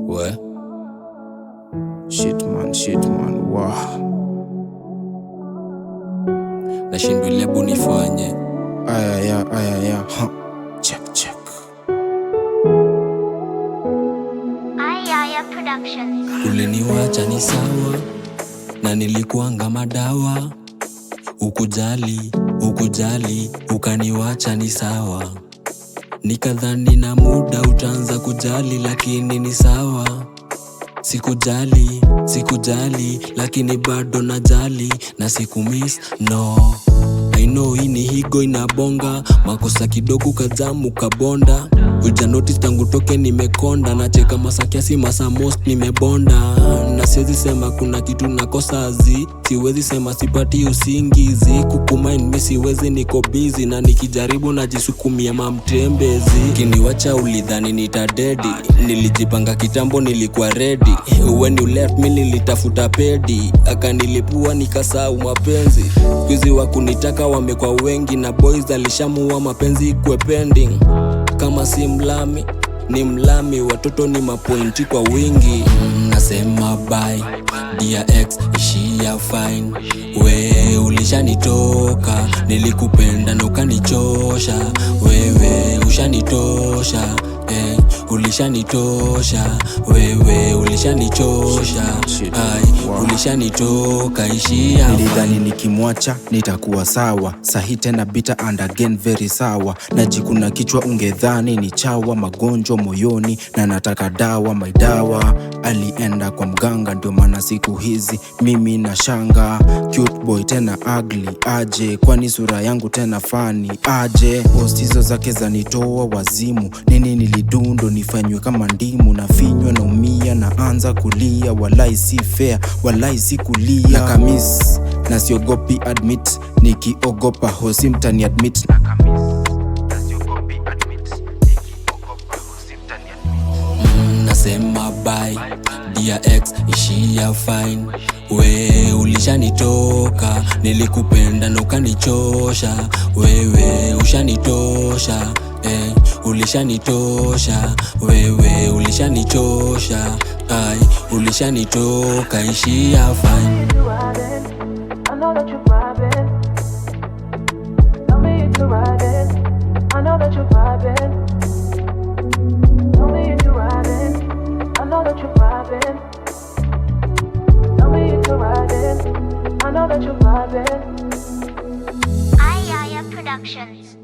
We shit man, wow. Nashindwa lebu nifanye aya check Aya Productions. Uliniwacha ni sawa na nilikuanga madawa, ukujali ukaniwacha ni sawa. Nikadhani na muda utaanza kujali, lakini ni sawa. Sikujali lakini bado najali, na sikumiss no. I know hii ni higo inabonga, makosa kidogo kazamu kabonda. Uja notice tangu toke nimekonda, nacheka masakiasi masa most nimebonda. Na siwezi sema kuna kitu nakosa siwezi sema sipati usingizi. Kukumind mi siwezi, niko busy na nikijaribu najisukumia mamtembezi. Kiniwacha ulidhani nitadedi, nilijipanga kitambo nilikuwa ready. When you left me nilitafuta pedi, akanilipua nikasahau mapenzi. Kwizi wakunitaka wamekwa wengi, na boys alishamuwa mapenzi kwe pending. Kama si mlami ni mlami, watoto ni mapointi kwa wingi. Nasema bye dear ex, ishia fine. We ulishanitoka, nilikupenda na ukanichosha. Wewe ushanitosha, ulishanitosha. Wewe ulishanichosha, ulishanitoka, ishia fine. Nilidhani nikimwacha nitakuwa sawa, sahi tena bitter and again very sawa. Najikuna kichwa ungedhani ni chawa, magonjwa moyoni na nataka dawa. My dawa alienda kwa mganga, ndio maana siku hizi mimi na shanga. Cute boy tena ugly aje, kwani sura yangu tena fani aje. Post hizo zake zanitoa wazimu, nini nilidundo nifanywe kama ndimu. Na finywa na umia na anza kulia, walai si fair, walai si kulia. Na kamis na siogopi admit, nikiogopa hosi mtani admit. Na kamis na siogopi admit, nikiogopa hosi mtani admit. Nasema bye dear ex, ishia fine. We ulishanitoka, nilikupenda na ukanichosha. Wewe ushanitosha, ulishanitosha. Wewe ulishanichosha, ulishanitoka, ishia fine. I know that you're vibing. Tell me if you're riding. I know that you're vibing. Tell me if you're riding. I know that you're vibing. Tell me if you're riding. I know that you're vibing. Aya Productions.